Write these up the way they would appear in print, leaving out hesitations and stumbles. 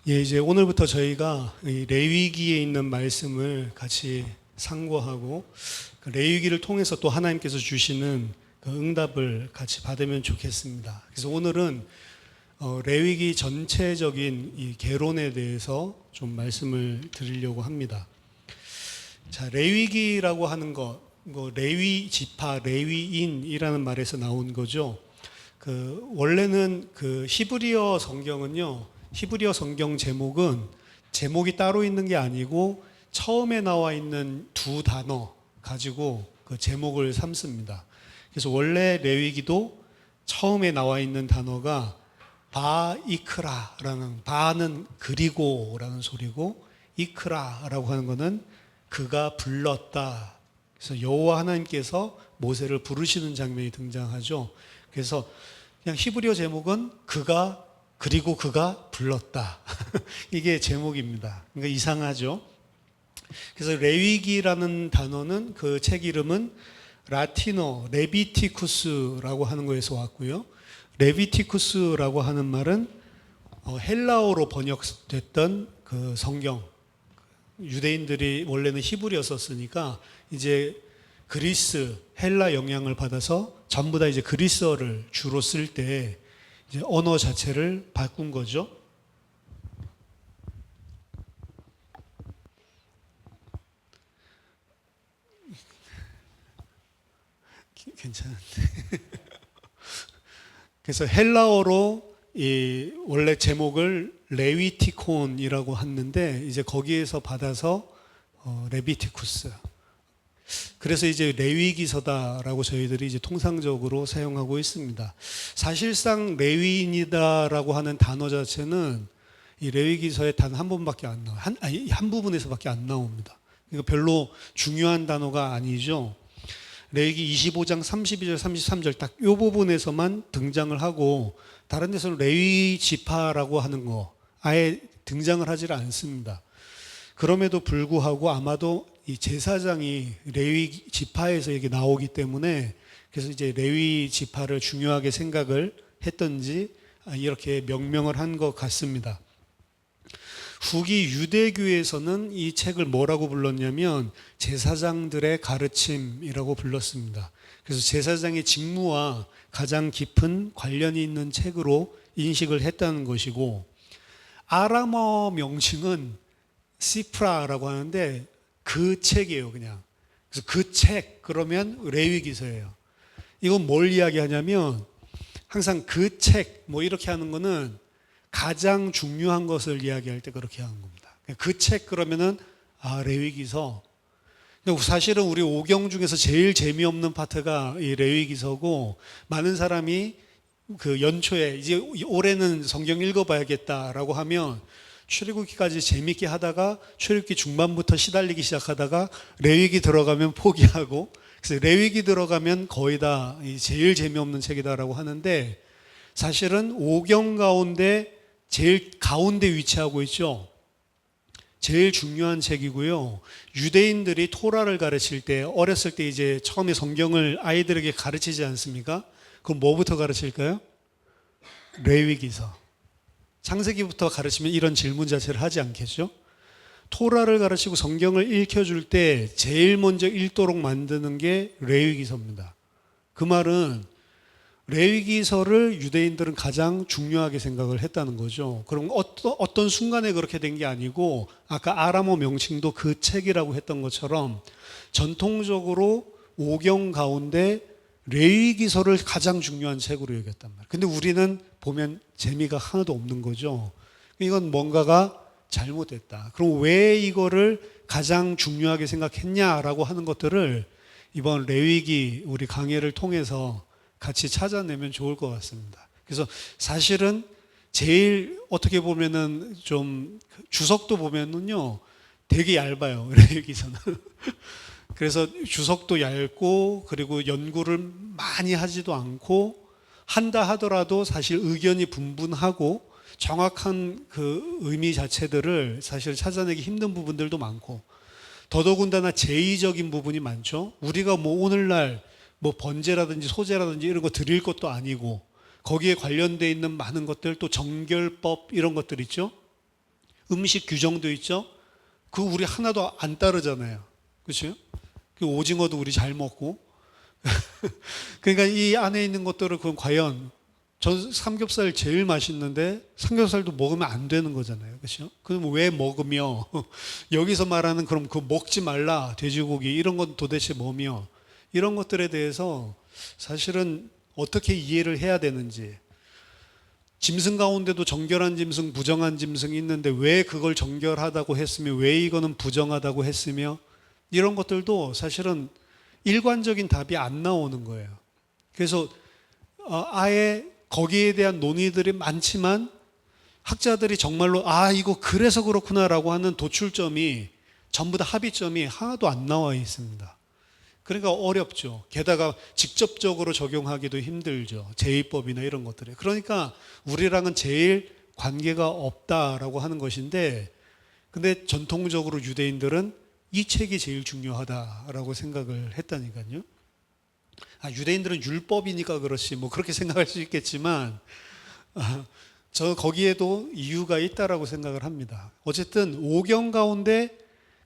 예, 이제 오늘부터 저희가 이 레위기에 있는 말씀을 같이 상고하고 그 레위기를 통해서 또 하나님께서 주시는 그 응답을 같이 받으면 좋겠습니다. 그래서 오늘은 레위기 전체적인 이 개론에 대해서 좀 말씀을 드리려고 합니다. 자, 레위기라고 하는 거, 뭐 레위 지파, 레위인이라는 말에서 나온 거죠. 그 원래는 그 히브리어 성경은요. 히브리어 성경 제목이 따로 있는 게 아니고 처음에 나와 있는 두 단어 가지고 그 제목을 삼습니다. 그래서 원래 레위기도 처음에 나와 있는 단어가 바이크라라는, 바는 그리고라는 소리고 이크라라고 하는 거는 그가 불렀다. 그래서 여호와 하나님께서 모세를 부르시는 장면이 등장하죠. 그래서 그냥 히브리어 제목은 그리고 그가 불렀다. 이게 제목입니다. 그러니까 이상하죠. 그래서 레위기라는 단어는 그 책 이름은 라틴어 레비티쿠스라고 하는 거에서 왔고요. 레비티쿠스라고 하는 말은 헬라어로 번역됐던 그 성경. 유대인들이 원래는 히브리어 썼으니까 이제 그리스, 헬라 영향을 받아서 전부 다 이제 그리스어를 주로 쓸 때 이제 언어 자체를 바꾼 거죠. 괜찮은데. 그래서 헬라어로 이 원래 제목을 레위티콘이라고 했는데 이제 거기에서 받아서 레비티쿠스. 그래서 이제 레위기서다라고 저희들이 이제 통상적으로 사용하고 있습니다. 사실상 레위인이다라고 하는 단어 자체는 이 레위기서에 단 한 번밖에 안 나와요. 한 부분에서밖에 안 나옵니다. 그러니까 별로 중요한 단어가 아니죠. 레위기 25장 32절 33절 딱 이 부분에서만 등장을 하고 다른 데서는 레위 지파라고 하는 거 아예 등장을 하질 않습니다. 그럼에도 불구하고 아마도 이 제사장이 레위 지파에서 이게 나오기 때문에 그래서 이제 레위 지파를 중요하게 생각을 했던지 이렇게 명명을 한 것 같습니다. 후기 유대교에서는 이 책을 뭐라고 불렀냐면 제사장들의 가르침이라고 불렀습니다. 그래서 제사장의 직무와 가장 깊은 관련이 있는 책으로 인식을 했다는 것이고 아람어 명칭은 시프라라고 하는데 그 책이에요, 그냥. 그래서 그 책, 그러면 레위기서예요. 이건 뭘 이야기하냐면 항상 그 책, 뭐 이렇게 하는 거는 가장 중요한 것을 이야기할 때 그렇게 하는 겁니다. 그 책 그러면은 레위기서. 사실은 우리 오경 중에서 제일 재미없는 파트가 이 레위기서고 많은 사람이 그 연초에 이제 올해는 성경 읽어봐야겠다라고 하면 출애굽기까지 재밌게 하다가 출애굽기 중반부터 시달리기 시작하다가 레위기 들어가면 포기하고 그래서 레위기 들어가면 거의 다 제일 재미없는 책이다라고 하는데 사실은 오경 가운데 제일 가운데 위치하고 있죠. 제일 중요한 책이고요. 유대인들이 토라를 가르칠 때 어렸을 때 이제 처음에 성경을 아이들에게 가르치지 않습니까? 그럼 뭐부터 가르칠까요? 레위기서. 창세기부터 가르치면 이런 질문 자체를 하지 않겠죠? 토라를 가르치고 성경을 읽혀줄 때 제일 먼저 읽도록 만드는 게 레위기서입니다. 그 말은 레위기서를 유대인들은 가장 중요하게 생각을 했다는 거죠. 그럼 어떤 순간에 그렇게 된 게 아니고 아까 아람어 명칭도 그 책이라고 했던 것처럼 전통적으로 오경 가운데 레위기서를 가장 중요한 책으로 여겼단 말이에요. 근데 우리는 보면 재미가 하나도 없는 거죠. 이건 뭔가가 잘못됐다. 그럼 왜 이거를 가장 중요하게 생각했냐라고 하는 것들을 이번 레위기 우리 강해를 통해서 같이 찾아내면 좋을 것 같습니다. 그래서 사실은 제일 어떻게 보면은 좀 주석도 보면은요 되게 얇아요. 레위기서는. 그래서 주석도 얇고 그리고 연구를 많이 하지도 않고 한다 하더라도 사실 의견이 분분하고 정확한 그 의미 자체들을 사실 찾아내기 힘든 부분들도 많고 더더군다나 제의적인 부분이 많죠. 우리가 뭐 오늘날 뭐 번제라든지 소제라든지 이런 거 드릴 것도 아니고 거기에 관련되어 있는 많은 것들 또 정결법 이런 것들 있죠. 음식 규정도 있죠. 그 우리 하나도 안 따르잖아요. 그렇죠? 그 오징어도 우리 잘 먹고. 그러니까 이 안에 있는 것들을 그럼 과연 저 삼겹살 제일 맛있는데 삼겹살도 먹으면 안 되는 거잖아요. 그렇죠? 그럼 왜 먹으며 여기서 말하는 그럼 그 먹지 말라 돼지고기 이런 건 도대체 뭐며 이런 것들에 대해서 사실은 어떻게 이해를 해야 되는지 짐승 가운데도 정결한 짐승, 부정한 짐승이 있는데 왜 그걸 정결하다고 했으며 왜 이거는 부정하다고 했으며 이런 것들도 사실은 일관적인 답이 안 나오는 거예요. 그래서 아예 거기에 대한 논의들이 많지만 학자들이 정말로 이거 그래서 그렇구나라고 하는 도출점이 전부 다 합의점이 하나도 안 나와 있습니다. 그러니까 어렵죠. 게다가 직접적으로 적용하기도 힘들죠. 제의법이나 이런 것들에. 그러니까 우리랑은 제일 관계가 없다라고 하는 것인데 근데 전통적으로 유대인들은 이 책이 제일 중요하다라고 생각을 했다니까요. 유대인들은 율법이니까 그렇지 뭐 그렇게 생각할 수 있겠지만 저 거기에도 이유가 있다라고 생각을 합니다. 어쨌든 오경 가운데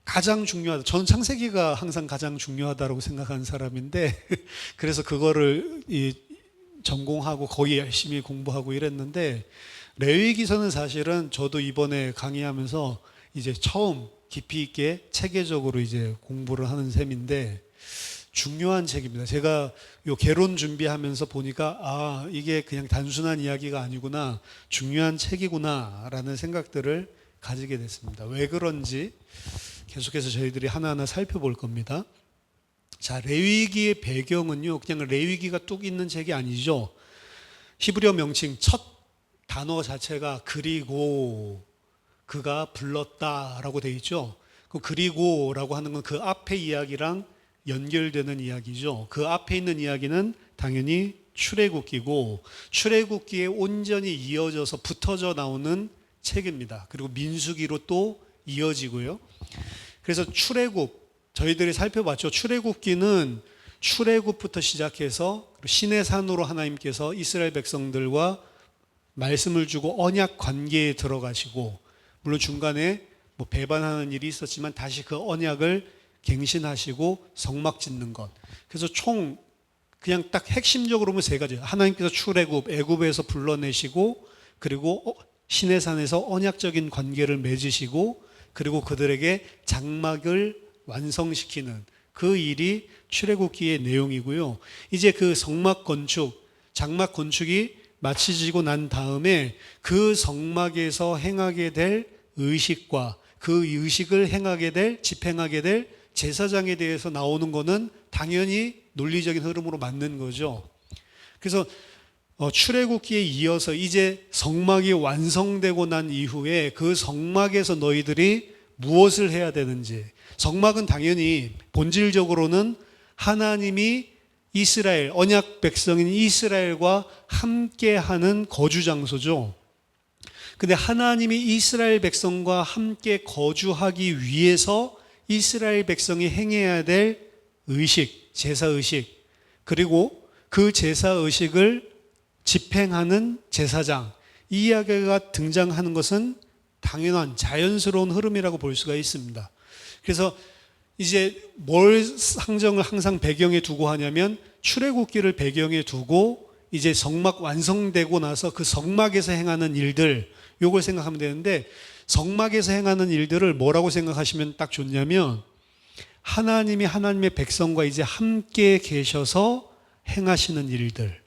가장 중요하다. 저는 창세기가 항상 가장 중요하다고 생각하는 사람인데 그래서 그거를 전공하고 거기 열심히 공부하고 이랬는데 레위기서는 사실은 저도 이번에 강의하면서 이제 처음 깊이 있게 체계적으로 이제 공부를 하는 셈인데 중요한 책입니다. 제가 요 개론 준비하면서 보니까 이게 그냥 단순한 이야기가 아니구나, 중요한 책이구나라는 생각들을 가지게 됐습니다. 왜 그런지 계속해서 저희들이 하나하나 살펴볼 겁니다. 자, 레위기의 배경은요, 그냥 레위기가 뚝 있는 책이 아니죠. 히브리어 명칭 첫 단어 자체가 그리고 그가 불렀다라고 되어 있죠. 그 그리고라고 하는 건 그 앞에 이야기랑 연결되는 이야기죠. 그 앞에 있는 이야기는 당연히 출애굽기고 출애굽기에 온전히 이어져서 붙어져 나오는 책입니다. 그리고 민수기로 또 이어지고요. 그래서 출애굽 저희들이 살펴봤죠. 출애굽기는 출애굽부터 시작해서 시내 산으로 하나님께서 이스라엘 백성들과 말씀을 주고 언약 관계에 들어가시고 물론 중간에 뭐 배반하는 일이 있었지만 다시 그 언약을 갱신하시고 성막 짓는 것. 그래서 총 그냥 딱 핵심적으로 보면 세 가지. 하나님께서 출애굽, 애굽에서 불러내시고 그리고 시내산에서 언약적인 관계를 맺으시고 그리고 그들에게 장막을 완성시키는 그 일이 출애굽기의 내용이고요. 이제 그 성막 건축, 장막 건축이 마치지고 난 다음에 그 성막에서 행하게 될 의식과 그 의식을 행하게 될, 집행하게 될 제사장에 대해서 나오는 거는 당연히 논리적인 흐름으로 맞는 거죠. 그래서 출애굽기에 이어서 이제 성막이 완성되고 난 이후에 그 성막에서 너희들이 무엇을 해야 되는지. 성막은 당연히 본질적으로는 하나님이 이스라엘, 언약 백성인 이스라엘과 함께하는 거주 장소죠. 근데 하나님이 이스라엘 백성과 함께 거주하기 위해서 이스라엘 백성이 행해야 될 의식, 제사의식, 그리고 그 제사의식을 집행하는 제사장, 이 이야기가 등장하는 것은 당연한 자연스러운 흐름이라고 볼 수가 있습니다. 그래서 이제 뭘 상정을 항상 배경에 두고 하냐면 출애굽기를 배경에 두고 이제 성막 완성되고 나서 그 성막에서 행하는 일들, 요걸 생각하면 되는데 성막에서 행하는 일들을 뭐라고 생각하시면 딱 좋냐면 하나님이 하나님의 백성과 이제 함께 계셔서 행하시는 일들.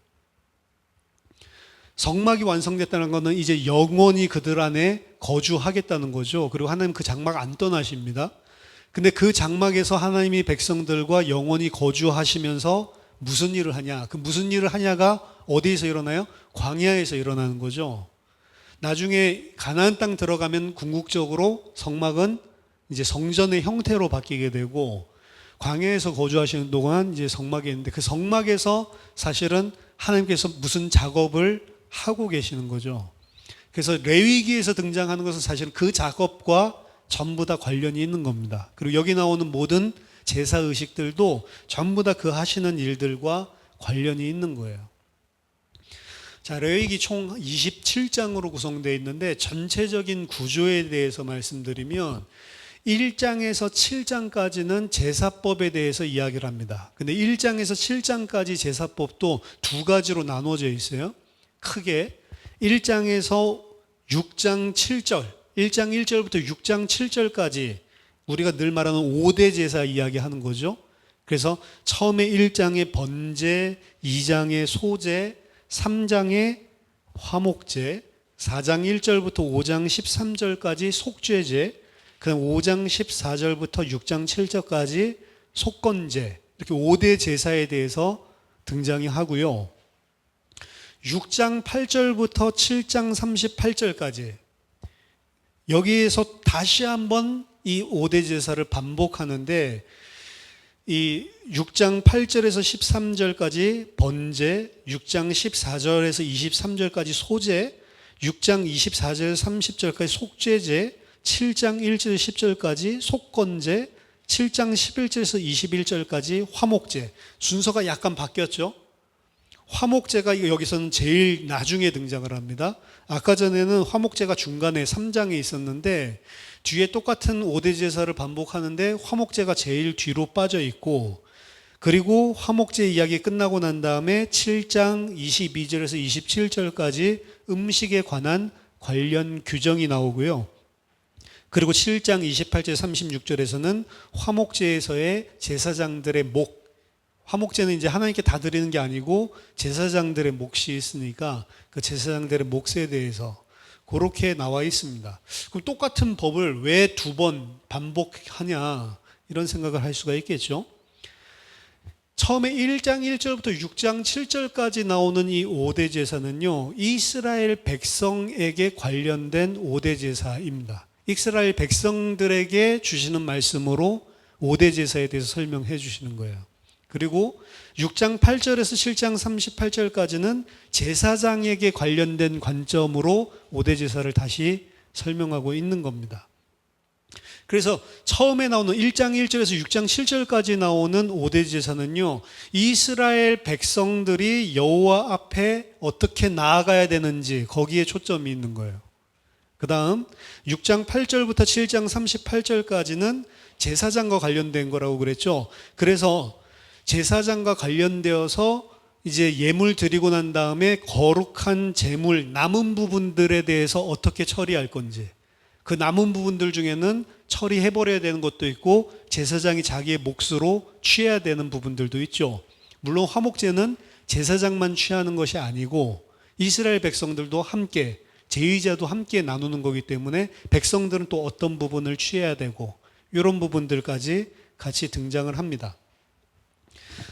성막이 완성됐다는 것은 이제 영원히 그들 안에 거주하겠다는 거죠. 그리고 하나님 그 장막 안 떠나십니다. 근데 그 장막에서 하나님이 백성들과 영원히 거주하시면서 무슨 일을 하냐? 그 무슨 일을 하냐가 어디에서 일어나요? 광야에서 일어나는 거죠. 나중에 가나안 땅 들어가면 궁극적으로 성막은 이제 성전의 형태로 바뀌게 되고 광야에서 거주하시는 동안 이제 성막이 있는데 그 성막에서 사실은 하나님께서 무슨 작업을 하고 계시는 거죠. 그래서 레위기에서 등장하는 것은 사실 그 작업과 전부 다 관련이 있는 겁니다. 그리고 여기 나오는 모든 제사 의식들도 전부 다 그 하시는 일들과 관련이 있는 거예요. 자, 레위기 총 27장으로 구성되어 있는데 전체적인 구조에 대해서 말씀드리면 1장에서 7장까지는 제사법에 대해서 이야기를 합니다. 근데 1장에서 7장까지 제사법도 두 가지로 나눠져 있어요. 크게 1장에서 6장 7절, 1장 1절부터 6장 7절까지 우리가 늘 말하는 5대 제사 이야기하는 거죠. 그래서 처음에 1장의 번제, 2장의 소제, 3장의 화목제, 4장 1절부터 5장 13절까지 속죄제, 그다음 5장 14절부터 6장 7절까지 속건제, 이렇게 5대 제사에 대해서 등장이 하고요. 6장 8절부터 7장 38절까지 여기에서 다시 한번 이 5대 제사를 반복하는데 이 6장 8절에서 13절까지 번제, 6장 14절에서 23절까지 소제, 6장 24절에서 30절까지 속죄제, 7장 1절 10절까지 속건제, 7장 11절에서 21절까지 화목제. 순서가 약간 바뀌었죠. 화목제가 여기서는 제일 나중에 등장을 합니다. 아까 전에는 화목제가 중간에 3장에 있었는데 뒤에 똑같은 5대 제사를 반복하는데 화목제가 제일 뒤로 빠져 있고, 그리고 화목제 이야기 끝나고 난 다음에 7장 22절에서 27절까지 음식에 관한 관련 규정이 나오고요. 그리고 7장 28절 36절에서는 화목제에서의 제사장들의 목, 화목제는 이제 하나님께 다 드리는 게 아니고 제사장들의 몫이 있으니까 그 제사장들의 몫에 대해서 그렇게 나와 있습니다. 그럼 똑같은 법을 왜 두 번 반복하냐, 이런 생각을 할 수가 있겠죠. 처음에 1장 1절부터 6장 7절까지 나오는 이 5대 제사는요, 이스라엘 백성에게 관련된 5대 제사입니다. 이스라엘 백성들에게 주시는 말씀으로 5대 제사에 대해서 설명해 주시는 거예요. 그리고 6장 8절에서 7장 38절까지는 제사장에게 관련된 관점으로 5대 제사를 다시 설명하고 있는 겁니다. 그래서 처음에 나오는 1장 1절에서 6장 7절까지 나오는 5대 제사는요, 이스라엘 백성들이 여호와 앞에 어떻게 나아가야 되는지 거기에 초점이 있는 거예요. 그 다음 6장 8절부터 7장 38절까지는 제사장과 관련된 거라고 그랬죠. 그래서 제사장과 관련되어서 이제 예물 드리고 난 다음에 거룩한 제물 남은 부분들에 대해서 어떻게 처리할 건지, 그 남은 부분들 중에는 처리해버려야 되는 것도 있고 제사장이 자기의 몫으로 취해야 되는 부분들도 있죠. 물론 화목제는 제사장만 취하는 것이 아니고 이스라엘 백성들도 함께, 제의자도 함께 나누는 거기 때문에 백성들은 또 어떤 부분을 취해야 되고 이런 부분들까지 같이 등장을 합니다.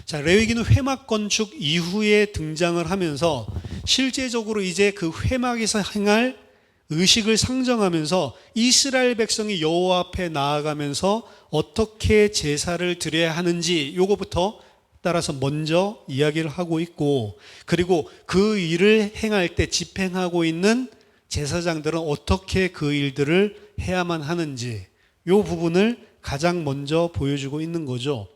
자, 레위기는 회막 건축 이후에 등장을 하면서 실제적으로 이제 그 회막에서 행할 의식을 상정하면서 이스라엘 백성이 여호와 앞에 나아가면서 어떻게 제사를 드려야 하는지 요거부터 따라서 먼저 이야기를 하고 있고, 그리고 그 일을 행할 때 집행하고 있는 제사장들은 어떻게 그 일들을 해야만 하는지 요 부분을 가장 먼저 보여주고 있는 거죠.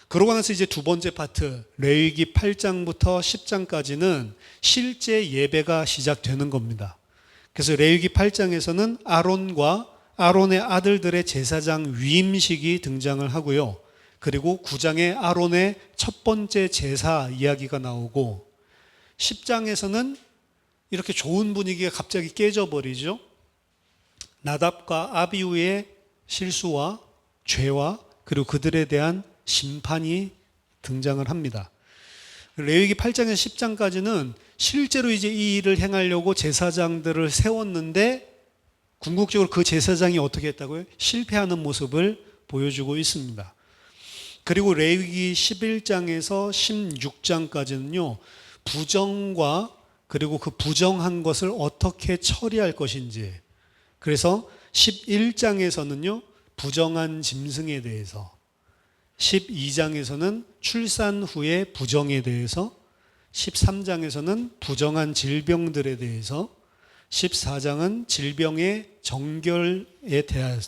그러고 나서 이제 두 번째 파트, 레위기 8장부터 10장까지는 실제 예배가 시작되는 겁니다. 그래서 레위기 8장에서는 아론과 아론의 아들들의 제사장 위임식이 등장을 하고요. 그리고 9장에 아론의 첫 번째 제사 이야기가 나오고, 10장에서는 이렇게 좋은 분위기가 갑자기 깨져버리죠. 나답과 아비후의 실수와 죄와 그리고 그들에 대한 심판이 등장을 합니다. 레위기 8장에서 10장까지는 실제로 이제 이 일을 행하려고 제사장들을 세웠는데 궁극적으로 그 제사장이 어떻게 했다고요? 실패하는 모습을 보여주고 있습니다. 그리고 레위기 11장에서 16장까지는요, 부정과 그리고 그 부정한 것을 어떻게 처리할 것인지, 그래서 11장에서는요 부정한 짐승에 대해서, 12장에서는 출산 후의 부정에 대해서, 13장에서는 부정한 질병들에 대해서, 14장은 질병의 정결에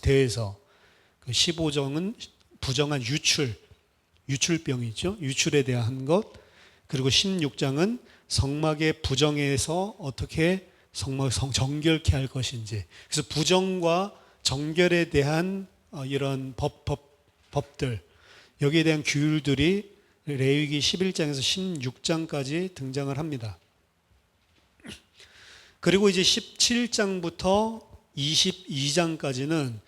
대해서, 15장은 부정한 유출병이 있죠. 유출에 대한 것, 그리고 16장은 성막의 부정에서 어떻게 성막을 정결케 할 것인지. 그래서 부정과 정결에 대한 이런 법들, 여기에 대한 규율들이 레위기 11장에서 16장까지 등장을 합니다. 그리고 이제 17장부터 22장까지는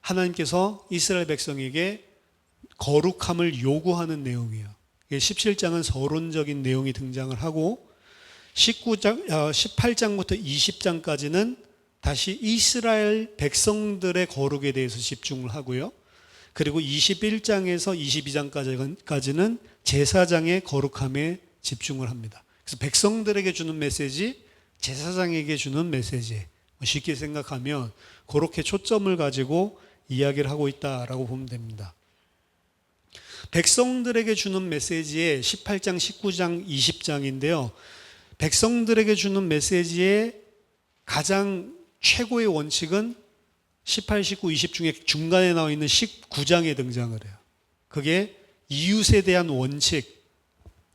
하나님께서 이스라엘 백성에게 거룩함을 요구하는 내용이에요. 17장은 서론적인 내용이 등장을 하고 18장부터 20장까지는 다시 이스라엘 백성들의 거룩에 대해서 집중을 하고요. 그리고 21장에서 22장까지는 제사장의 거룩함에 집중을 합니다. 그래서 백성들에게 주는 메시지, 제사장에게 주는 메시지, 쉽게 생각하면 그렇게 초점을 가지고 이야기를 하고 있다라고 보면 됩니다. 백성들에게 주는 메시지의 18장, 19장, 20장인데요. 백성들에게 주는 메시지의 가장 최고의 원칙은 18, 19, 20 중에 중간에 나와 있는 19장에 등장을 해요. 그게 이웃에 대한 원칙.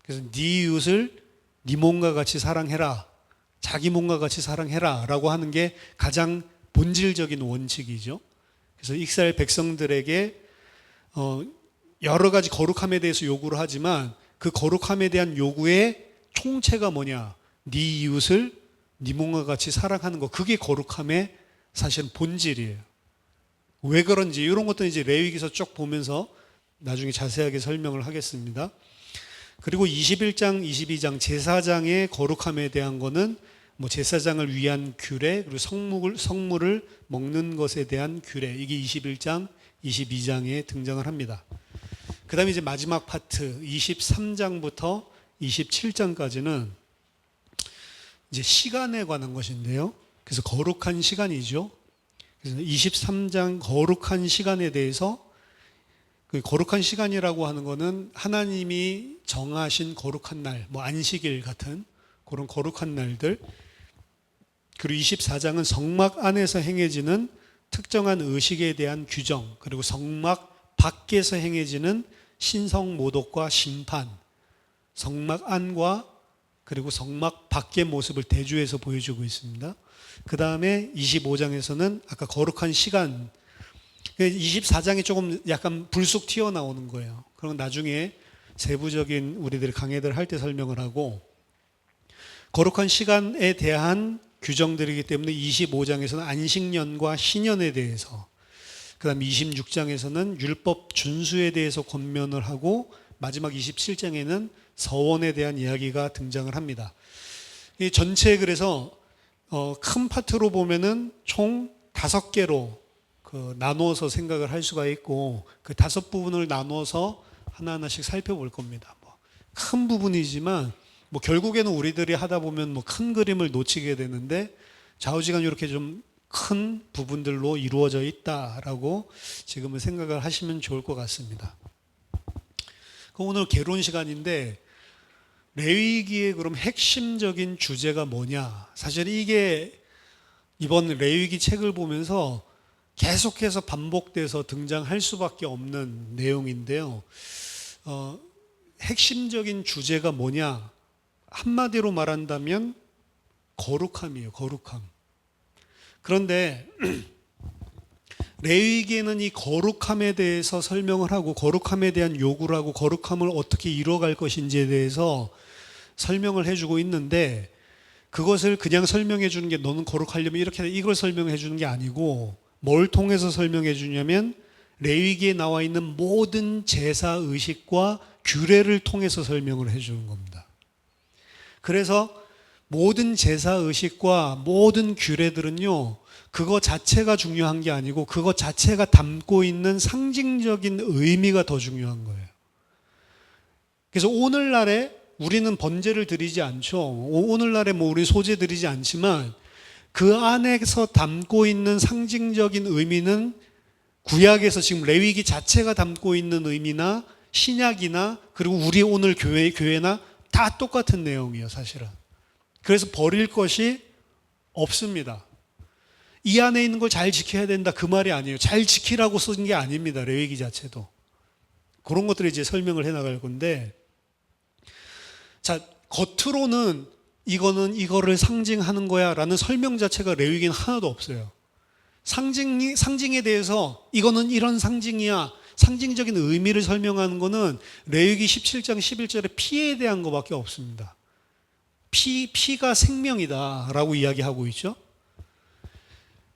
그래서 네 이웃을 네 몸과 같이 사랑해라. 자기 몸과 같이 사랑해라 라고 하는 게 가장 본질적인 원칙이죠. 그래서 이스라엘 백성들에게 여러 가지 거룩함에 대해서 요구를 하지만 그 거룩함에 대한 요구의 총체가 뭐냐? 네 이웃을 네 몸과 같이 사랑하는 거. 그게 거룩함의 사실은 본질이에요. 왜 그런지 이런 것도 이제 레위기서 쭉 보면서 나중에 자세하게 설명을 하겠습니다. 그리고 21장, 22장 제사장의 거룩함에 대한 거는 뭐 제사장을 위한 규례, 그리고 성물을 먹는 것에 대한 규례, 이게 21장, 22장에 등장을 합니다. 그 다음에 이제 마지막 파트 23장부터 27장까지는 이제 시간에 관한 것인데요. 그래서 거룩한 시간이죠. 그래서 23장 거룩한 시간에 대해서, 그 거룩한 시간이라고 하는 거는 하나님이 정하신 거룩한 날, 뭐 안식일 같은 그런 거룩한 날들. 그리고 24장은 성막 안에서 행해지는 특정한 의식에 대한 규정, 그리고 성막 밖에서 행해지는 신성 모독과 심판, 성막 안과 그리고 성막 밖의 모습을 대조해서 보여주고 있습니다. 그 다음에 25장에서는 아까 거룩한 시간, 24장이 조금 약간 불쑥 튀어나오는 거예요. 그럼 나중에 세부적인 우리들이 강의들 할 때 설명을 하고, 거룩한 시간에 대한 규정들이기 때문에 25장에서는 안식년과 신년에 대해서, 그 다음 26장에서는 율법 준수에 대해서 권면을 하고, 마지막 27장에는 서원에 대한 이야기가 등장을 합니다. 이 전체 그래서 큰 파트로 보면은 총 5개로 나누어서 생각을 할 수가 있고, 그 5부분을 나누어서 하나하나씩 살펴볼 겁니다. 큰 부분이지만 결국에는 우리들이 하다 보면 큰 그림을 놓치게 되는데, 좌우지간 이렇게 좀 큰 부분들로 이루어져 있다라고 지금은 생각을 하시면 좋을 것 같습니다. 오늘 개론 시간인데, 레위기의 그럼 핵심적인 주제가 뭐냐? 사실 이게 이번 레위기 책을 보면서 계속해서 반복돼서 등장할 수밖에 없는 내용인데요. 핵심적인 주제가 뭐냐? 한마디로 말한다면 거룩함이에요. 거룩함. 그런데 레위기에는 이 거룩함에 대해서 설명을 하고, 거룩함에 대한 요구를 하고, 거룩함을 어떻게 이루어갈 것인지에 대해서 설명을 해주고 있는데, 그것을 그냥 설명해 주는 게, 너는 거룩하려면 이렇게, 이걸 설명해 주는 게 아니고, 뭘 통해서 설명해 주냐면 레위기에 나와 있는 모든 제사 의식과 규례를 통해서 설명을 해 주는 겁니다. 그래서 모든 제사 의식과 모든 규례들은요, 그거 자체가 중요한 게 아니고 그거 자체가 담고 있는 상징적인 의미가 더 중요한 거예요. 그래서 오늘날에 우리는 번제를 드리지 않죠. 오늘날에 우리 소제 드리지 않지만 그 안에서 담고 있는 상징적인 의미는 구약에서 지금 레위기 자체가 담고 있는 의미나 신약이나 그리고 우리 오늘 교회나 다 똑같은 내용이에요, 사실은. 그래서 버릴 것이 없습니다. 이 안에 있는 걸 잘 지켜야 된다, 그 말이 아니에요. 잘 지키라고 쓴 게 아닙니다, 레위기 자체도. 그런 것들을 이제 설명을 해 나갈 건데, 자, 겉으로는 이거는 이거를 상징하는 거야 라는 설명 자체가 레위기는 하나도 없어요. 상징에 대해서 이거는 이런 상징이야, 상징적인 의미를 설명하는 거는 레위기 17장 11절에 피에 대한 것밖에 없습니다. 피가 생명이다 라고 이야기하고 있죠.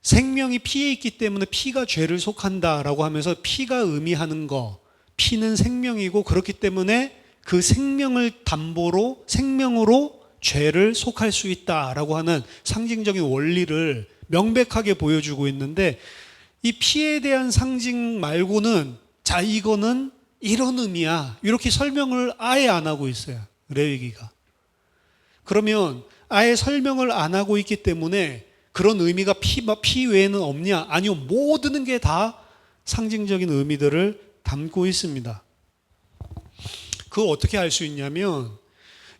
생명이 피에 있기 때문에 피가 죄를 속한다 라고 하면서 피가 의미하는 거, 피는 생명이고 그렇기 때문에 그 생명을 담보로 생명으로 죄를 속할 수 있다라고 하는 상징적인 원리를 명백하게 보여주고 있는데, 이 피에 대한 상징 말고는 자 이거는 이런 의미야 이렇게 설명을 아예 안 하고 있어요, 레위기가. 그러면 아예 설명을 안 하고 있기 때문에 그런 의미가 피 외에는 없냐? 아니요, 모든 게 다 상징적인 의미들을 담고 있습니다. 그거 어떻게 알 수 있냐면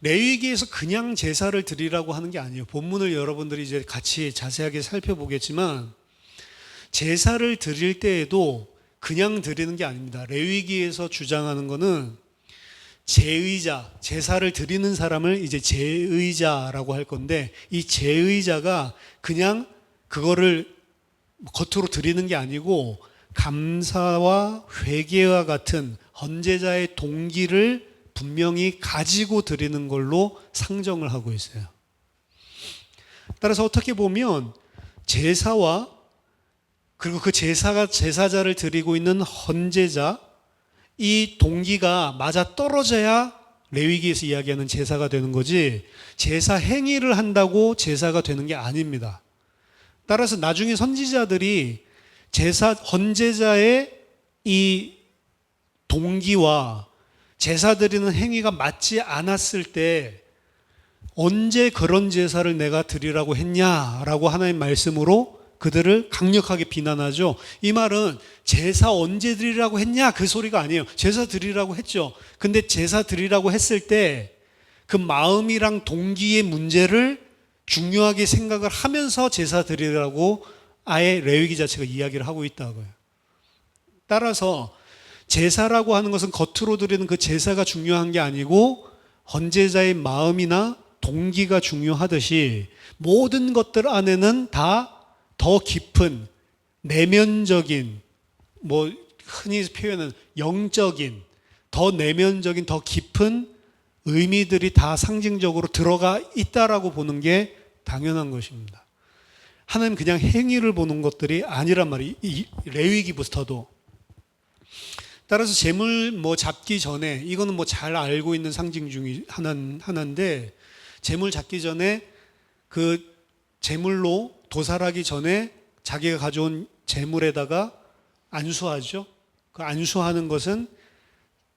레위기에서 그냥 제사를 드리라고 하는 게 아니에요. 본문을 여러분들이 이제 같이 자세하게 살펴보겠지만 제사를 드릴 때에도 그냥 드리는 게 아닙니다. 레위기에서 주장하는 거는 제의자, 제사를 드리는 사람을 이제 제의자라고 할 건데, 이 제의자가 그냥 그거를 겉으로 드리는 게 아니고 감사와 회개와 같은 헌제자의 동기를 분명히 가지고 드리는 걸로 상정을 하고 있어요. 따라서 어떻게 보면 제사와 그리고 그 제사자를 드리고 있는 헌제자, 이 동기가 맞아 떨어져야 레위기에서 이야기하는 제사가 되는 거지, 제사 행위를 한다고 제사가 되는 게 아닙니다. 따라서 나중에 선지자들이 헌제자의 이 동기와 제사 드리는 행위가 맞지 않았을 때 언제 그런 제사를 내가 드리라고 했냐라고 하나님 말씀으로 그들을 강력하게 비난하죠. 이 말은 제사 언제 드리라고 했냐 그 소리가 아니에요. 제사 드리라고 했죠. 근데 제사 드리라고 했을 때 그 마음이랑 동기의 문제를 중요하게 생각을 하면서 제사 드리라고 아예 레위기 자체가 이야기를 하고 있다고요. 따라서 제사라고 하는 것은 겉으로 드리는 그 제사가 중요한 게 아니고 헌제자의 마음이나 동기가 중요하듯이 모든 것들 안에는 다 더 깊은 내면적인, 흔히 표현은 영적인, 더 내면적인, 더 깊은 의미들이 다 상징적으로 들어가 있다라고 보는 게 당연한 것입니다. 하나님 그냥 행위를 보는 것들이 아니란 말이에요. 이 레위기부터도. 따라서 제물 잡기 전에, 이거는 잘 알고 있는 상징 중에 하나인데, 제물 잡기 전에 그 제물로 도살하기 전에 자기가 가져온 제물에다가 안수하죠. 그 안수하는 것은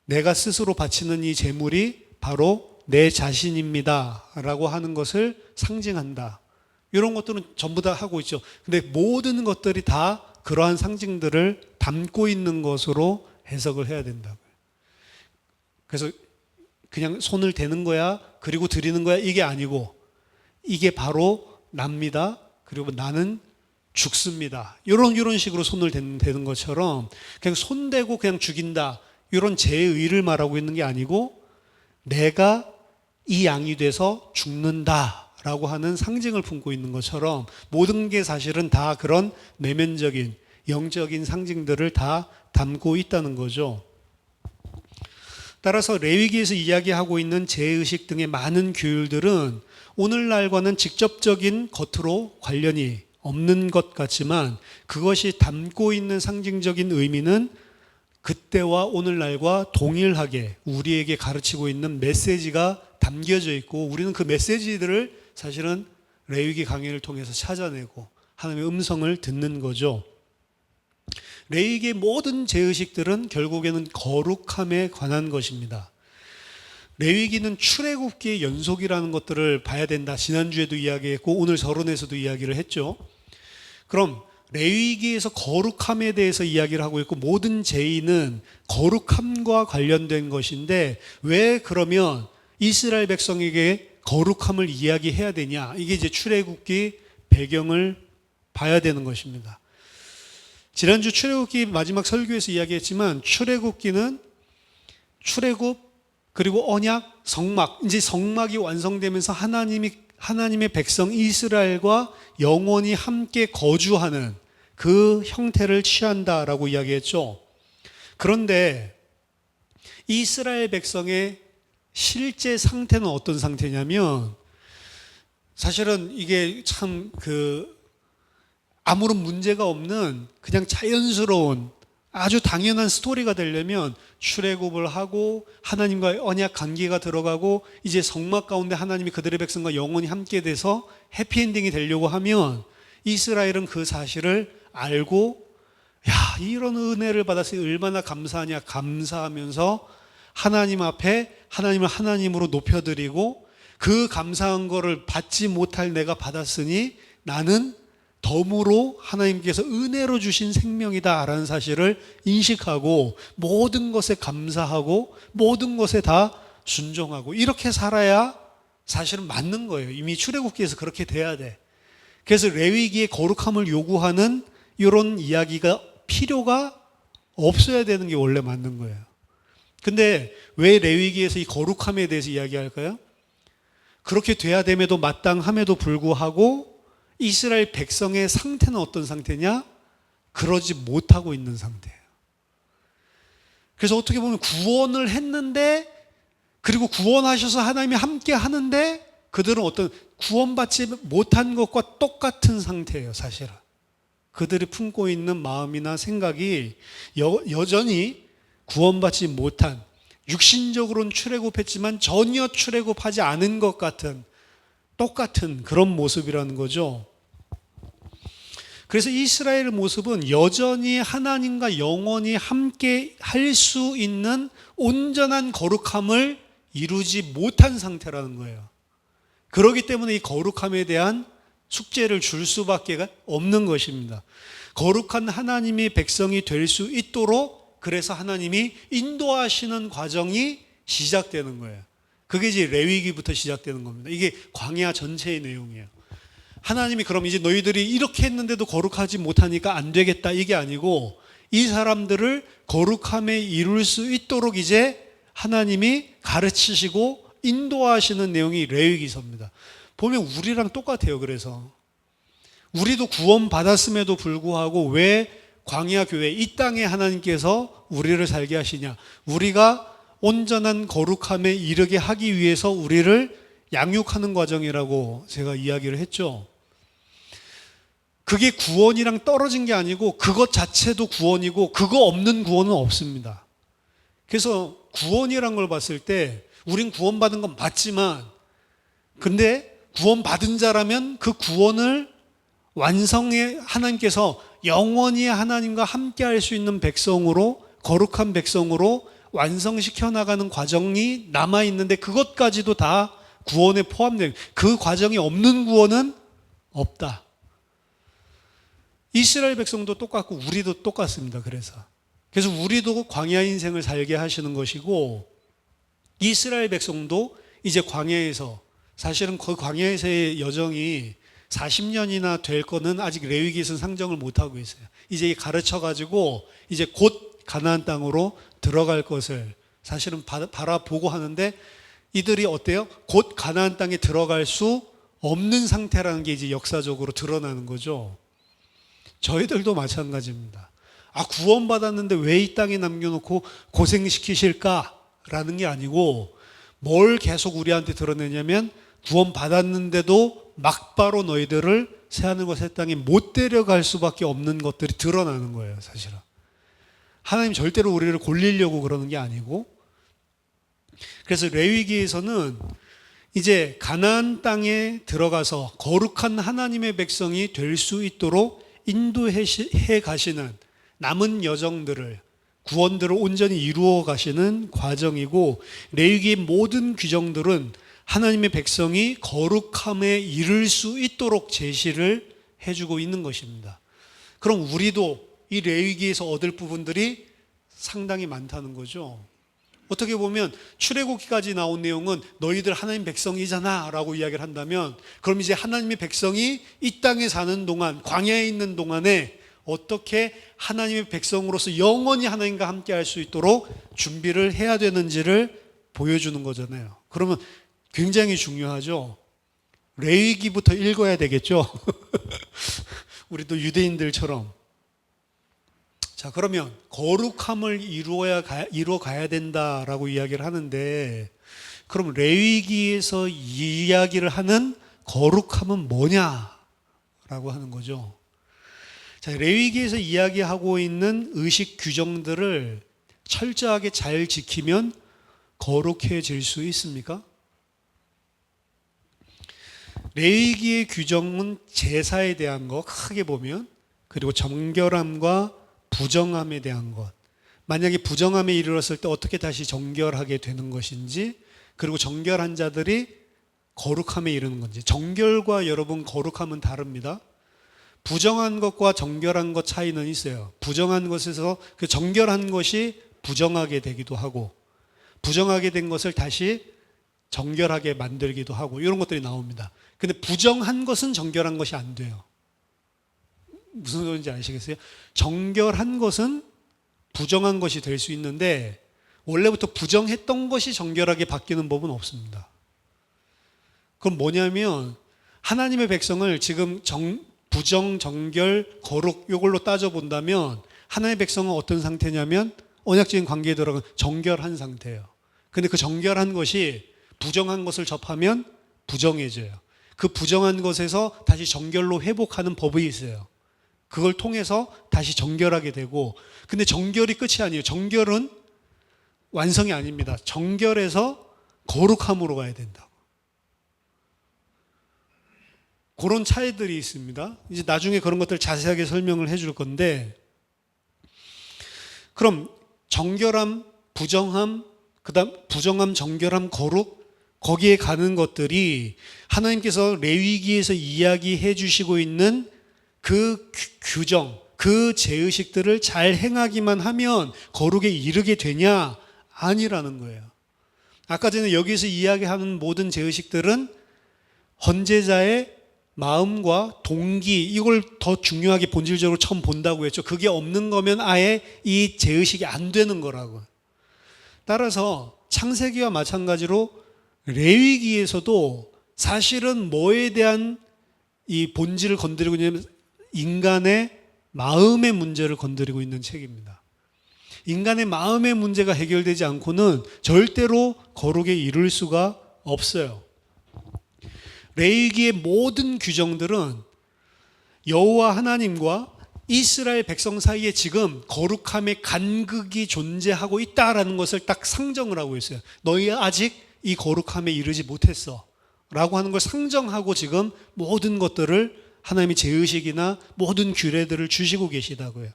내가 스스로 바치는 이 제물이 바로 내 자신입니다 라고 하는 것을 상징한다. 이런 것들은 전부 다 하고 있죠. 근데 모든 것들이 다 그러한 상징들을 담고 있는 것으로 해석을 해야 된다고요. 그래서 그냥 손을 대는 거야, 그리고 드리는 거야, 이게 아니고 이게 바로 납니다. 그리고 나는 죽습니다. 이런 식으로 손을 대는 것처럼 그냥 손대고 그냥 죽인다, 이런 제의를 말하고 있는 게 아니고 내가 이 양이 돼서 죽는다 라고 하는 상징을 품고 있는 것처럼 모든 게 사실은 다 그런 내면적인 영적인 상징들을 다 담고 있다는 거죠. 따라서 레위기에서 이야기하고 있는 제의식 등의 많은 규율들은 오늘날과는 직접적인 겉으로 관련이 없는 것 같지만 그것이 담고 있는 상징적인 의미는 그때와 오늘날과 동일하게 우리에게 가르치고 있는 메시지가 담겨져 있고, 우리는 그 메시지들을 사실은 레위기 강의를 통해서 찾아내고 하나님의 음성을 듣는 거죠. 레위기의 모든 제의식들은 결국에는 거룩함에 관한 것입니다. 레위기는 출애굽기의 연속이라는 것들을 봐야 된다. 지난주에도 이야기했고 오늘 서론에서도 이야기를 했죠. 그럼 레위기에서 거룩함에 대해서 이야기를 하고 있고 모든 제의는 거룩함과 관련된 것인데 왜 그러면 이스라엘 백성에게 거룩함을 이야기해야 되냐? 이게 이제 출애굽기 배경을 봐야 되는 것입니다. 지난주 출애굽기 마지막 설교에서 이야기했지만 출애굽기는 출애굽 그리고 언약 성막, 이제 성막이 완성되면서 하나님의 백성 이스라엘과 영원히 함께 거주하는 그 형태를 취한다라고 이야기했죠. 그런데 이스라엘 백성의 실제 상태는 어떤 상태냐면, 사실은 이게 참 아무런 문제가 없는 그냥 자연스러운 아주 당연한 스토리가 되려면 출애굽을 하고 하나님과의 언약 관계가 들어가고 이제 성막 가운데 하나님이 그들의 백성과 영원히 함께 돼서 해피엔딩이 되려고 하면 이스라엘은 그 사실을 알고, 야, 이런 은혜를 받았으니 얼마나 감사하냐, 감사하면서 하나님 앞에 하나님을 하나님으로 높여드리고, 그 감사한 거를 받지 못할 내가 받았으니 나는 덤으로 하나님께서 은혜로 주신 생명이다라는 사실을 인식하고 모든 것에 감사하고 모든 것에 다 순종하고 이렇게 살아야 사실은 맞는 거예요. 이미 출애굽기에서 그렇게 돼야 돼. 그래서 레위기의 거룩함을 요구하는 이런 이야기가 필요가 없어야 되는 게 원래 맞는 거예요. 근데 왜 레위기에서 이 거룩함에 대해서 이야기할까요? 그렇게 돼야 됨에도 마땅함에도 불구하고 이스라엘 백성의 상태는 어떤 상태냐? 그러지 못하고 있는 상태예요. 그래서 어떻게 보면 구원을 했는데, 그리고 구원하셔서 하나님이 함께 하는데 그들은 어떤 구원받지 못한 것과 똑같은 상태예요. 사실은 그들이 품고 있는 마음이나 생각이 여전히 구원받지 못한, 육신적으로는 출애굽했지만 전혀 출애굽하지 않은 것 같은 똑같은 그런 모습이라는 거죠. 그래서 이스라엘의 모습은 여전히 하나님과 영원히 함께 할 수 있는 온전한 거룩함을 이루지 못한 상태라는 거예요. 그렇기 때문에 이 거룩함에 대한 숙제를 줄 수밖에 없는 것입니다. 거룩한 하나님의 백성이 될 수 있도록 그래서 하나님이 인도하시는 과정이 시작되는 거예요. 그게 이제 레위기부터 시작되는 겁니다. 이게 광야 전체의 내용이에요. 하나님이 그럼 이제 너희들이 이렇게 했는데도 거룩하지 못하니까 안 되겠다, 이게 아니고 이 사람들을 거룩함에 이룰 수 있도록 이제 하나님이 가르치시고 인도하시는 내용이 레위기서입니다. 보면 우리랑 똑같아요. 그래서 우리도 구원받았음에도 불구하고 왜 광야 교회 이 땅에 하나님께서 우리를 살게 하시냐? 우리가 온전한 거룩함에 이르게 하기 위해서 우리를 양육하는 과정이라고 제가 이야기를 했죠. 그게 구원이랑 떨어진 게 아니고 그것 자체도 구원이고 그거 없는 구원은 없습니다. 그래서 구원이란 걸 봤을 때 우린 구원받은 건 맞지만, 근데 구원받은 자라면 그 구원을 완성해 하나님께서 영원히 하나님과 함께 할 수 있는 백성으로, 거룩한 백성으로 완성시켜 나가는 과정이 남아있는데 그것까지도 다 구원에 포함된, 그 과정이 없는 구원은 없다. 이스라엘 백성도 똑같고 우리도 똑같습니다. 그래서 우리도 광야 인생을 살게 하시는 것이고, 이스라엘 백성도 이제 광야에서, 사실은 그 광야에서의 여정이 40년이나 될 거는 아직 레위기에서는 상정을 못하고 있어요. 이제 가르쳐가지고 이제 곧 가나안 땅으로 들어갈 것을 사실은 바라보고 하는데, 이들이 어때요? 곧 가나안 땅에 들어갈 수 없는 상태라는 게 이제 역사적으로 드러나는 거죠. 저희들도 마찬가지입니다. 구원받았는데 왜 이 땅에 남겨놓고 고생시키실까라는 게 아니고, 뭘 계속 우리한테 드러내냐면 구원받았는데도 막바로 너희들을 새하늘과 새 땅에 못 데려갈 수밖에 없는 것들이 드러나는 거예요. 사실은 하나님 절대로 우리를 골리려고 그러는 게 아니고, 그래서 레위기에서는 이제 가나안 땅에 들어가서 거룩한 하나님의 백성이 될 수 있도록 인도해 가시는 남은 여정들을, 구원들을 온전히 이루어 가시는 과정이고, 레위기의 모든 규정들은 하나님의 백성이 거룩함에 이를 수 있도록 제시를 해주고 있는 것입니다. 그럼 우리도 이 레위기에서 얻을 부분들이 상당히 많다는 거죠. 어떻게 보면 출애굽기까지 나온 내용은 너희들 하나님 백성이잖아 라고 이야기를 한다면, 그럼 이제 하나님의 백성이 이 땅에 사는 동안, 광야에 있는 동안에 어떻게 하나님의 백성으로서 영원히 하나님과 함께 할 수 있도록 준비를 해야 되는지를 보여주는 거잖아요. 그러면 굉장히 중요하죠. 레위기부터 읽어야 되겠죠. 우리도 유대인들처럼. 자, 그러면 거룩함을 이루어 가야 된다라고 이야기를 하는데, 그럼 레위기에서 이야기를 하는 거룩함은 뭐냐라고 하는 거죠. 자, 레위기에서 이야기하고 있는 의식 규정들을 철저하게 잘 지키면 거룩해질 수 있습니까? 레위기의 규정은 제사에 대한 거 크게 보면, 그리고 정결함과 부정함에 대한 것, 만약에 부정함에 이르렀을 때 어떻게 다시 정결하게 되는 것인지, 그리고 정결한 자들이 거룩함에 이르는 건지. 정결과 여러분 거룩함은 다릅니다. 부정한 것과 정결한 것 차이는 있어요. 부정한 것에서 그 정결한 것이 부정하게 되기도 하고, 부정하게 된 것을 다시 정결하게 만들기도 하고, 이런 것들이 나옵니다. 근데 부정한 것은 정결한 것이 안 돼요. 무슨 소리인지 아시겠어요? 정결한 것은 부정한 것이 될 수 있는데, 원래부터 부정했던 것이 정결하게 바뀌는 법은 없습니다. 그럼 뭐냐면, 하나님의 백성을 지금 부정, 정결, 거룩, 이걸로 따져본다면, 하나님의 백성은 어떤 상태냐면, 언약적인 관계에 들어간 정결한 상태예요. 근데 그 정결한 것이 부정한 것을 접하면 부정해져요. 그 부정한 것에서 다시 정결로 회복하는 법이 있어요. 그걸 통해서 다시 정결하게 되고, 근데 정결이 끝이 아니에요. 정결은 완성이 아닙니다. 정결에서 거룩함으로 가야 된다고. 그런 차이들이 있습니다. 이제 나중에 그런 것들 자세하게 설명을 해줄 건데, 그럼 정결함, 부정함, 그다음 부정함, 정결함, 거룩, 거기에 가는 것들이 하나님께서 레위기에서 이야기해 주시고 있는 그 규정, 그 제의식들을 잘 행하기만 하면 거룩에 이르게 되냐? 아니라는 거예요. 아까 전에 여기서 이야기하는 모든 제의식들은 헌제자의 마음과 동기, 이걸 더 중요하게 본질적으로 처음 본다고 했죠. 그게 없는 거면 아예 이 제의식이 안 되는 거라고. 따라서 창세기와 마찬가지로 레위기에서도 사실은 뭐에 대한 이 본질을 건드리고 있냐면 인간의 마음의 문제를 건드리고 있는 책입니다. 인간의 마음의 문제가 해결되지 않고는 절대로 거룩에 이를 수가 없어요. 레위기의 모든 규정들은 여호와 하나님과 이스라엘 백성 사이에 지금 거룩함의 간극이 존재하고 있다라는 것을 딱 상정을 하고 있어요. 너희 아직 이 거룩함에 이르지 못했어 라고 하는 걸 상정하고 지금 모든 것들을 하나님이 제의식이나 모든 규례들을 주시고 계시다고요.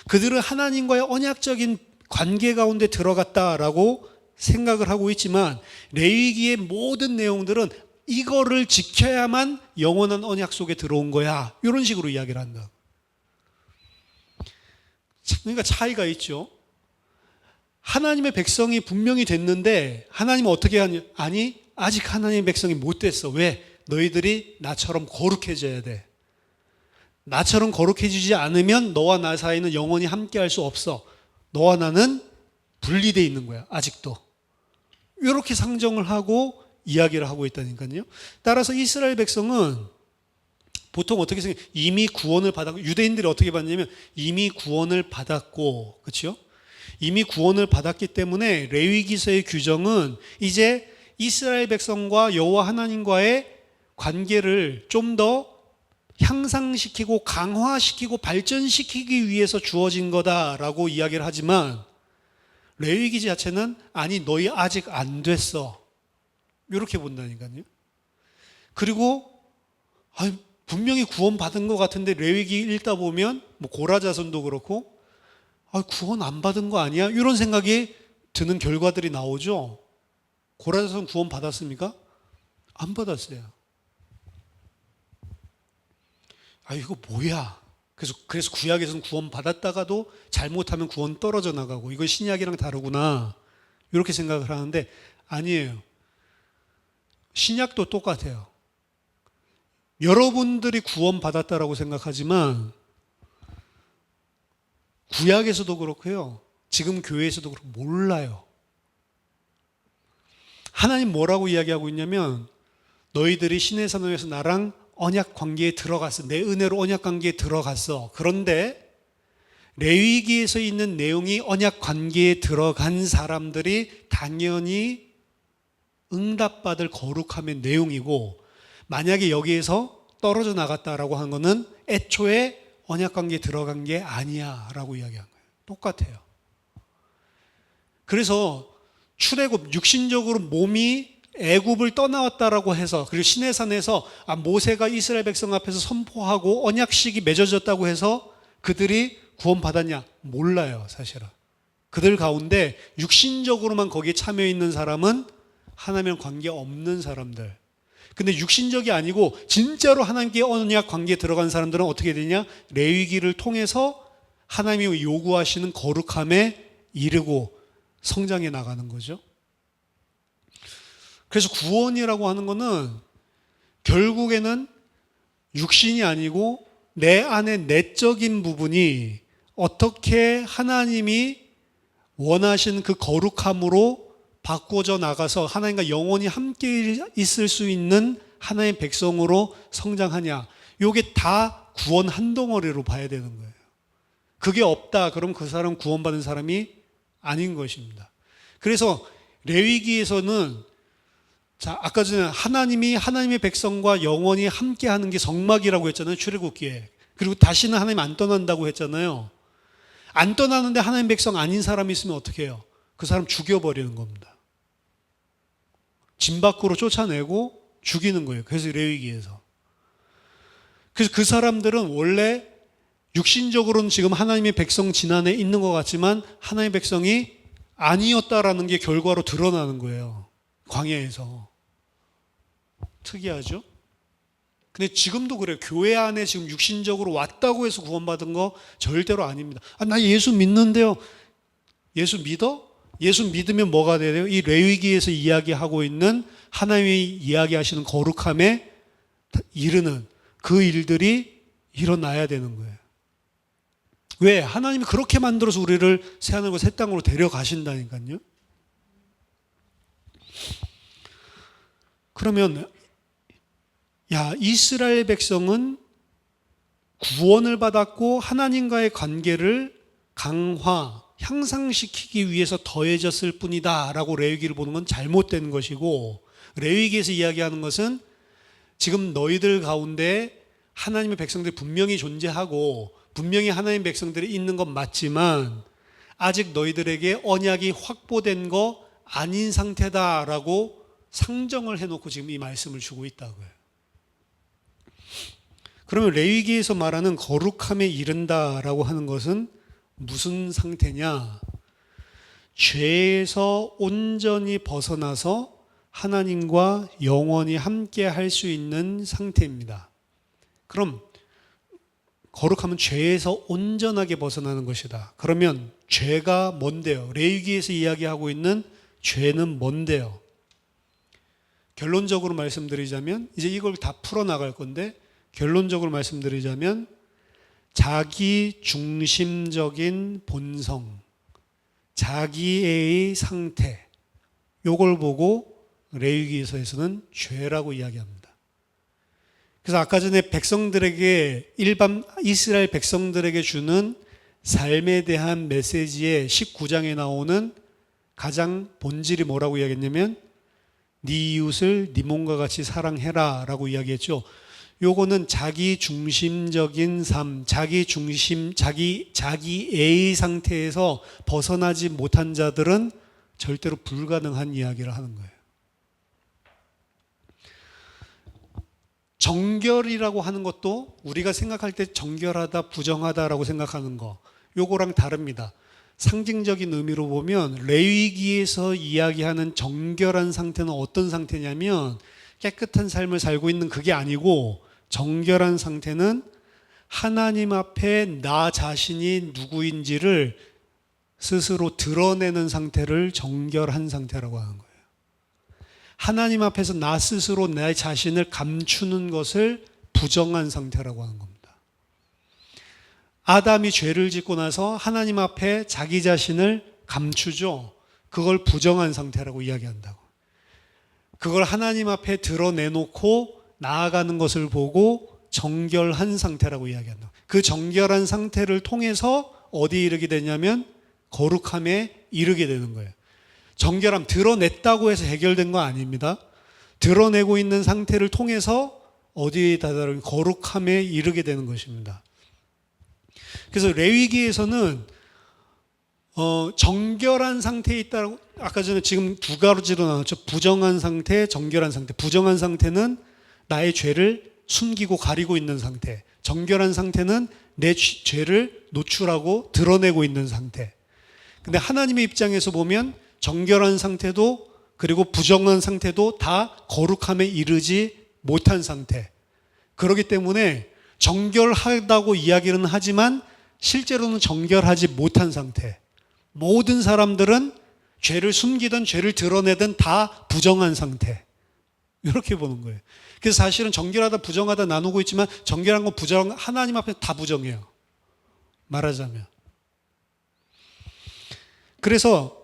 그들은 하나님과의 언약적인 관계 가운데 들어갔다라고 생각을 하고 있지만, 레위기의 모든 내용들은 이거를 지켜야만 영원한 언약 속에 들어온 거야, 이런 식으로 이야기를 한다. 그러니까 차이가 있죠. 하나님의 백성이 분명히 됐는데 하나님은 어떻게 하냐? 아니, 아직 하나님의 백성이 못 됐어. 왜? 너희들이 나처럼 거룩해져야 돼. 나처럼 거룩해지지 않으면 너와 나 사이는 영원히 함께할 수 없어. 너와 나는 분리되어 있는 거야, 아직도. 이렇게 상정을 하고 이야기를 하고 있다니까요. 따라서 이스라엘 백성은 보통 어떻게 생각해요? 이미 구원을 받았고, 유대인들이 어떻게 받냐면 이미 구원을 받았고, 그렇죠? 이미 구원을 받았기 때문에 레위기서의 규정은 이제 이스라엘 백성과 여호와 하나님과의 관계를 좀 더 향상시키고 강화시키고 발전시키기 위해서 주어진 거다라고 이야기를 하지만, 레위기 자체는 아니 너희 아직 안 됐어, 이렇게 본다니까요. 그리고 분명히 구원받은 것 같은데 레위기 읽다 보면 뭐 고라자손도 그렇고 구원 안 받은 거 아니야? 이런 생각이 드는 결과들이 나오죠. 고라자손 구원 받았습니까? 안 받았어요. 이거 뭐야? 그래서 구약에서는 구원 받았다가도 잘못하면 구원 떨어져 나가고, 이건 신약이랑 다르구나, 이렇게 생각을 하는데 아니에요. 신약도 똑같아요. 여러분들이 구원 받았다라고 생각하지만 구약에서도 그렇고요, 지금 교회에서도 그렇고 몰라요. 하나님 뭐라고 이야기하고 있냐면 너희들이 시내 산업에서 나랑 언약 관계에 들어갔어. 내 은혜로 언약 관계에 들어갔어. 그런데 레위기에서 있는 내용이 언약 관계에 들어간 사람들이 당연히 응답받을 거룩함의 내용이고, 만약에 여기에서 떨어져 나갔다라고 하는 것은 애초에 언약 관계에 들어간 게 아니야 라고 이야기한 거예요. 똑같아요. 그래서 출애굽, 육신적으로 몸이 애굽을 떠나왔다라고 해서, 그리고 시내산에서 모세가 이스라엘 백성 앞에서 선포하고 언약식이 맺어졌다고 해서 그들이 구원받았냐? 몰라요, 사실은. 그들 가운데 육신적으로만 거기에 참여 있는 사람은 하나님이랑 관계 없는 사람들. 근데 육신적이 아니고 진짜로 하나님께 언약 관계에 들어간 사람들은 어떻게 되냐? 레위기를 통해서 하나님이 요구하시는 거룩함에 이르고 성장해 나가는 거죠. 그래서 구원이라고 하는 거는 결국에는 육신이 아니고 내 안에 내적인 부분이 어떻게 하나님이 원하시는 그 거룩함으로 바꿔져 나가서 하나님과 영원히 함께 있을 수 있는 하나님의 백성으로 성장하냐. 이게 다 구원 한 덩어리로 봐야 되는 거예요. 그게 없다 그럼 그 사람 구원받은 사람이 아닌 것입니다. 그래서 레위기에서는 아까 전에 하나님이 하나님의 백성과 영원히 함께 하는 게 성막이라고 했잖아요. 출애굽기에. 그리고 다시는 하나님 안 떠난다고 했잖아요. 안 떠나는데 하나님 백성 아닌 사람이 있으면 어떻게 해요? 그 사람 죽여버리는 겁니다. 진 밖으로 쫓아내고 죽이는 거예요. 그래서 레위기에서. 그래서 그 사람들은 원래 육신적으로는 지금 하나님의 백성 진안에 있는 것 같지만 하나님의 백성이 아니었다라는 게 결과로 드러나는 거예요. 광야에서. 특이하죠? 근데 지금도 그래요. 교회 안에 지금 육신적으로 왔다고 해서 구원받은 거 절대로 아닙니다. 나 예수 믿는데요. 예수 믿어? 예수 믿으면 뭐가 돼요? 이 레위기에서 이야기하고 있는 하나님이 이야기하시는 거룩함에 이르는 그 일들이 일어나야 되는 거예요. 왜? 하나님이 그렇게 만들어서 우리를 새하늘과 새 땅으로 데려가신다니까요. 그러면 이스라엘 백성은 구원을 받았고 하나님과의 관계를 향상시키기 위해서 더해졌을 뿐이다 라고 레위기를 보는 건 잘못된 것이고, 레위기에서 이야기하는 것은 지금 너희들 가운데 하나님의 백성들이 분명히 존재하고 분명히 하나님의 백성들이 있는 건 맞지만 아직 너희들에게 언약이 확보된 거 아닌 상태다라고 상정을 해놓고 지금 이 말씀을 주고 있다고요. 그러면 레위기에서 말하는 거룩함에 이른다라고 하는 것은 무슨 상태냐? 죄에서 온전히 벗어나서 하나님과 영원히 함께 할 수 있는 상태입니다. 그럼 거룩함은 죄에서 온전하게 벗어나는 것이다. 그러면 죄가 뭔데요? 레위기에서 이야기하고 있는 죄는 뭔데요? 결론적으로 말씀드리자면, 이제 이걸 다 풀어나갈 건데, 결론적으로 말씀드리자면 자기 중심적인 본성, 자기의 상태, 요걸 보고 레위기에서는 죄라고 이야기합니다. 그래서 아까 전에 백성들에게, 일반 이스라엘 백성들에게 주는 삶에 대한 메시지의 19장에 나오는 가장 본질이 뭐라고 이야기했냐면 네 이웃을 네 몸과 같이 사랑해라 라고 이야기했죠. 요거는 자기 중심적인 삶, 자기의 상태에서 벗어나지 못한 자들은 절대로 불가능한 이야기를 하는 거예요. 정결이라고 하는 것도 우리가 생각할 때 정결하다, 부정하다라고 생각하는 거, 요거랑 다릅니다. 상징적인 의미로 보면 레위기에서 이야기하는 정결한 상태는 어떤 상태냐면 깨끗한 삶을 살고 있는 그게 아니고, 정결한 상태는 하나님 앞에 나 자신이 누구인지를 스스로 드러내는 상태를 정결한 상태라고 하는 거예요. 하나님 앞에서 나 스스로 내 자신을 감추는 것을 부정한 상태라고 하는 겁니다. 아담이 죄를 짓고 나서 하나님 앞에 자기 자신을 감추죠. 그걸 부정한 상태라고 이야기한다고. 그걸 하나님 앞에 드러내놓고 나아가는 것을 보고 정결한 상태라고 이야기한다. 그 정결한 상태를 통해서 어디에 이르게 되냐면 거룩함에 이르게 되는 거예요. 정결함, 드러냈다고 해서 해결된 거 아닙니다. 드러내고 있는 상태를 통해서 어디에 다다른 거룩함에 이르게 되는 것입니다. 그래서 레위기에서는 정결한 상태에 있다고, 아까 전에 지금 두 가지로 나눴죠. 부정한 상태, 정결한 상태. 부정한 상태는 나의 죄를 숨기고 가리고 있는 상태. 정결한 상태는 내 죄를 노출하고 드러내고 있는 상태. 근데 하나님의 입장에서 보면 정결한 상태도 그리고 부정한 상태도 다 거룩함에 이르지 못한 상태. 그렇기 때문에 정결하다고 이야기는 하지만 실제로는 정결하지 못한 상태. 모든 사람들은 죄를 숨기든 죄를 드러내든 다 부정한 상태. 이렇게 보는 거예요. 그래서 사실은 정결하다 부정하다 나누고 있지만 정결한 건 부정, 하나님 앞에 다 부정해요. 말하자면. 그래서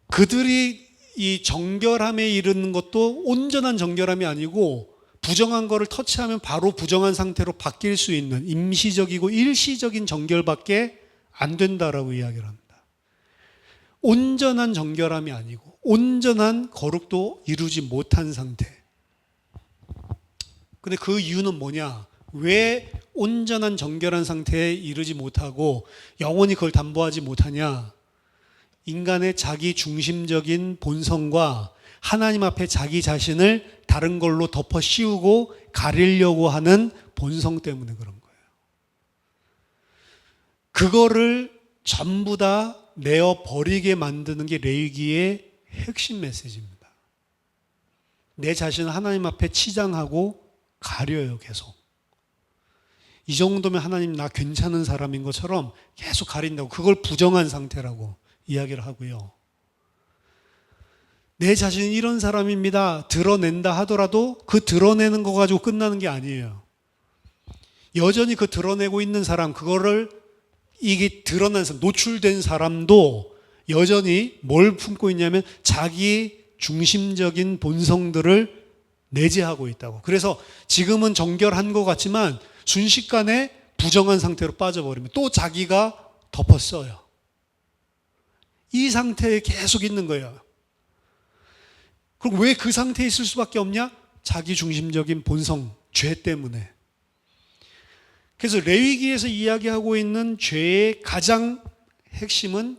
그들이 이 정결함에 이르는 것도 온전한 정결함이 아니고 부정한 거를 터치하면 바로 부정한 상태로 바뀔 수 있는 임시적이고 일시적인 정결밖에 안 된다라고 이야기를 합니다. 온전한 정결함이 아니고 온전한 거룩도 이루지 못한 상태. 근데 그 이유는 뭐냐? 왜 온전한 정결한 상태에 이르지 못하고 영원히 그걸 담보하지 못하냐? 인간의 자기 중심적인 본성과 하나님 앞에 자기 자신을 다른 걸로 덮어 씌우고 가리려고 하는 본성 때문에 그런 거예요. 그거를 전부 다 내어 버리게 만드는 게 레위기의 핵심 메시지입니다. 내 자신을 하나님 앞에 치장하고 가려요, 계속. 이 정도면 하나님 나 괜찮은 사람인 것처럼 계속 가린다고. 그걸 부정한 상태라고 이야기를 하고요. 내 자신이 이런 사람입니다. 드러낸다 하더라도 그 드러내는 거 가지고 끝나는 게 아니에요. 여전히 그 드러내고 있는 사람, 그거를 이게 드러난 사람, 노출된 사람도 여전히 뭘 품고 있냐면 자기 중심적인 본성들을 내재하고 있다고. 그래서 지금은 정결한 것 같지만 순식간에 부정한 상태로 빠져버리면 또 자기가 덮었어요. 이 상태에 계속 있는 거예요. 그럼 왜 그 상태에 있을 수밖에 없냐? 자기 중심적인 본성, 죄 때문에. 그래서 레위기에서 이야기하고 있는 죄의 가장 핵심은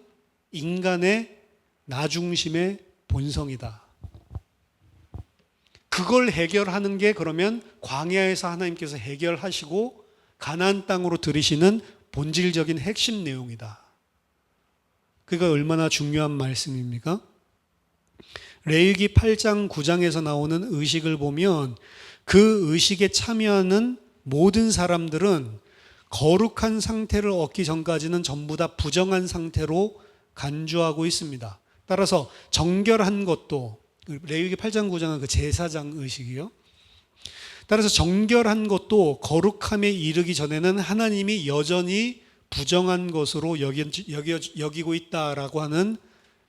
인간의 나 중심의 본성이다. 그걸 해결하는 게 그러면 광야에서 하나님께서 해결하시고 가나안 땅으로 들이시는 본질적인 핵심 내용이다. 그게 얼마나 중요한 말씀입니까? 레위기 8장 9장에서 나오는 의식을 보면 그 의식에 참여하는 모든 사람들은 거룩한 상태를 얻기 전까지는 전부 다 부정한 상태로 간주하고 있습니다. 따라서 정결한 것도, 레위기 8장 9장은 그 제사장 의식이요. 따라서 정결한 것도 거룩함에 이르기 전에는 하나님이 여전히 부정한 것으로 여기고 있다라고 하는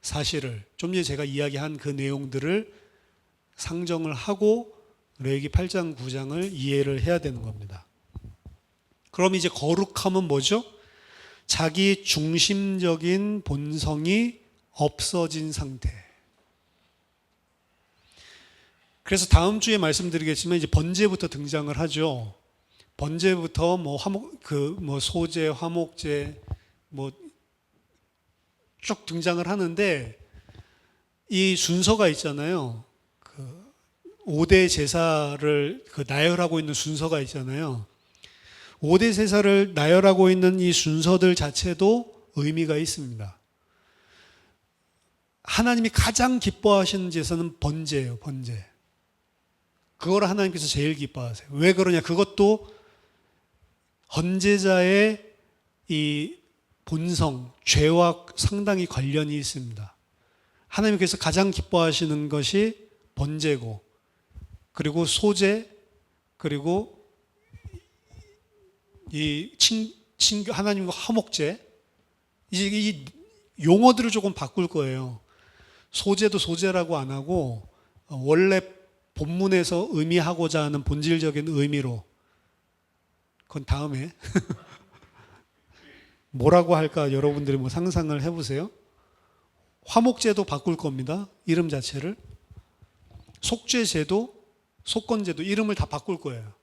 사실을, 좀 전에 제가 이야기한 그 내용들을 상정을 하고 레위기 8장 9장을 이해를 해야 되는 겁니다. 그럼 이제 거룩함은 뭐죠? 자기 중심적인 본성이 없어진 상태. 그래서 다음 주에 말씀드리겠지만 이제 번제부터 등장을 하죠. 번제부터 소제, 화목제 쭉 등장을 하는데 이 순서가 있잖아요. 5대 제사를 나열하고 있는 순서가 있잖아요. 5대 제사를 나열하고 있는 이 순서들 자체도 의미가 있습니다. 하나님이 가장 기뻐하시는 제사는 번제예요, 번제. 그걸 하나님께서 제일 기뻐하세요. 왜 그러냐? 그것도 헌제자의 이 본성, 죄와 상당히 관련이 있습니다. 하나님께서 가장 기뻐하시는 것이 번제고, 그리고 소제, 그리고 이 하나님과 화목제. 이 용어들을 조금 바꿀 거예요. 소제도 소제라고 안 하고 원래 본문에서 의미하고자 하는 본질적인 의미로, 그건 다음에 뭐라고 할까 여러분들이 뭐 상상을 해보세요. 화목제도 바꿀 겁니다. 이름 자체를. 속죄제도, 속건제도 이름을 다 바꿀 거예요.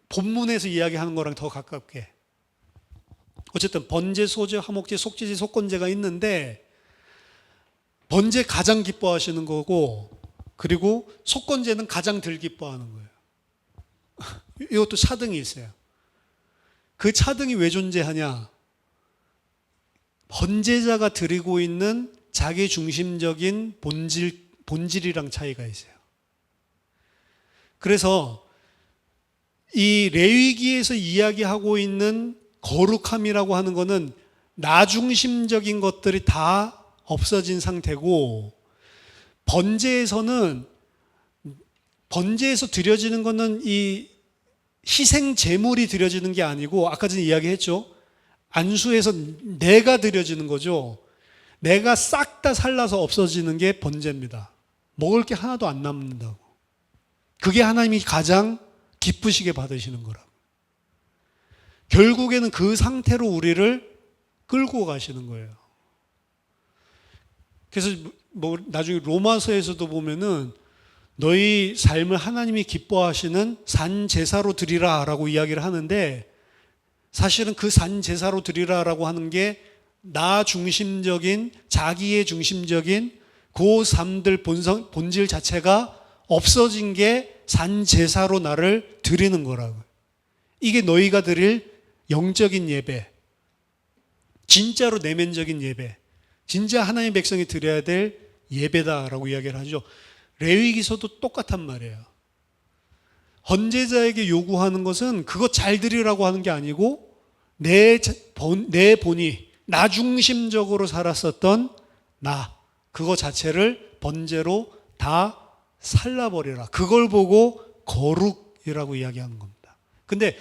본문에서 이야기하는 거랑 더 가깝게. 어쨌든 번제, 소제, 화목제, 속죄제, 속건제가 있는데 번제 가장 기뻐하시는 거고, 그리고 속건제는 가장 덜 기뻐하는 거예요. 이것도 차등이 있어요. 그 차등이 왜 존재하냐? 번제자가 드리고 있는 자기 중심적인 본질이랑 차이가 있어요. 그래서 이 레위기에서 이야기하고 있는 거룩함이라고 하는 것은 나 중심적인 것들이 다 없어진 상태고, 번제에서 드려지는 것은 이 희생 제물이 드려지는 게 아니고, 아까 전에 이야기했죠. 안수에서 내가 드려지는 거죠. 내가 싹 다 살라서 없어지는 게 번제입니다. 먹을 게 하나도 안 남는다고. 그게 하나님이 가장 기쁘시게 받으시는 거라고. 결국에는 그 상태로 우리를 끌고 가시는 거예요. 그래서 뭐 나중에 로마서에서도 보면은 너희 삶을 하나님이 기뻐하시는 산 제사로 드리라 라고 이야기를 하는데, 사실은 그 산 제사로 드리라라고 하는 게 나 중심적인, 자기의 중심적인 그 삶들 본질 자체가 없어진 게 산 제사로 나를 드리는 거라고. 이게 너희가 드릴 영적인 예배, 진짜로 내면적인 예배, 진짜 하나님의 백성이 드려야 될 예배다라고 이야기를 하죠. 레위기서도 똑같단 말이에요. 헌제자에게 요구하는 것은 그거 잘 드리라고 하는 게 아니고, 내 본이 나 중심적으로 살았었던 그거 자체를 번제로 다 살라버리라. 그걸 보고 거룩이라고 이야기하는 겁니다. 근데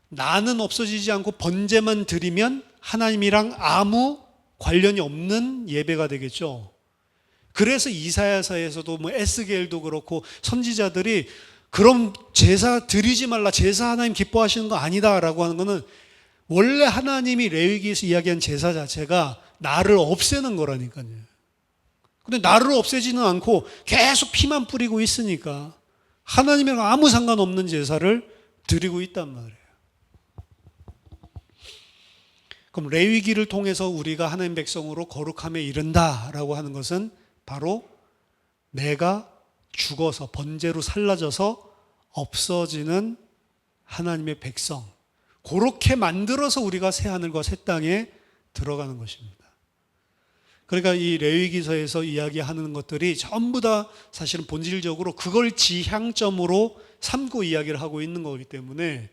나는 없어지지 않고 번제만 드리면 하나님이랑 아무 관련이 없는 예배가 되겠죠. 그래서 이사야서에서도 뭐 에스겔도 그렇고 선지자들이 그럼 제사 드리지 말라, 제사 하나님 기뻐하시는 거 아니다 라고 하는 거는, 원래 하나님이 레위기에서 이야기한 제사 자체가 나를 없애는 거라니까요. 근데 나를 없애지는 않고 계속 피만 뿌리고 있으니까 하나님이랑 아무 상관없는 제사를 드리고 있단 말이에요. 그럼 레위기를 통해서 우리가 하나님 백성으로 거룩함에 이른다라고 하는 것은 바로 내가 죽어서 번제로 살라져서 없어지는 하나님의 백성, 그렇게 만들어서 우리가 새하늘과 새 땅에 들어가는 것입니다. 그러니까 이 레위기서에서 이야기하는 것들이 전부 다 사실은 본질적으로 그걸 지향점으로 삼고 이야기를 하고 있는 거기 때문에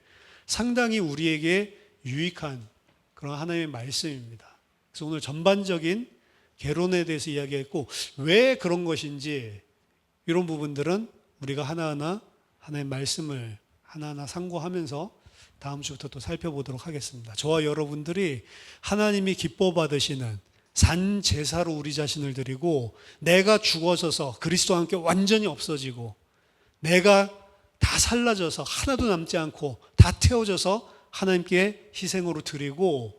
상당히 우리에게 유익한 그런 하나님의 말씀입니다. 그래서 오늘 전반적인 개론에 대해서 이야기했고, 왜 그런 것인지 이런 부분들은 우리가 하나하나 하나님의 말씀을 하나하나 상고하면서 다음 주부터 또 살펴보도록 하겠습니다. 저와 여러분들이 하나님이 기뻐 받으시는 산 제사로 우리 자신을 드리고, 내가 죽어져서 그리스도와 함께 완전히 없어지고, 내가 다 살라져서 하나도 남지 않고 다 태워져서 하나님께 희생으로 드리고,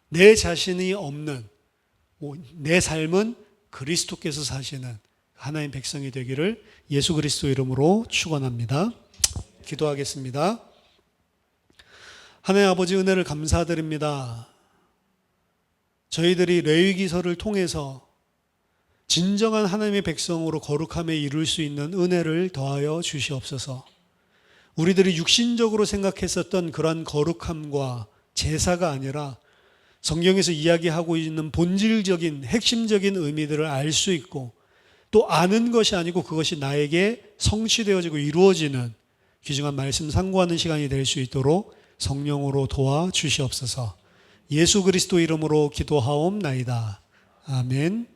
내 자신이 없는 내 삶은 그리스도께서 사시는 하나님 백성이 되기를 예수 그리스도 이름으로 축원합니다. 기도하겠습니다. 하나님 아버지, 은혜를 감사드립니다. 저희들이 레위기서를 통해서 진정한 하나님의 백성으로 거룩함에 이룰 수 있는 은혜를 더하여 주시옵소서. 우리들이 육신적으로 생각했었던 그러한 거룩함과 제사가 아니라 성경에서 이야기하고 있는 본질적인 핵심적인 의미들을 알 수 있고, 또 아는 것이 아니고 그것이 나에게 성취되어지고 이루어지는 귀중한 말씀 상고하는 시간이 될 수 있도록 성령으로 도와 주시옵소서. 예수 그리스도 이름으로 기도하옵나이다. 아멘.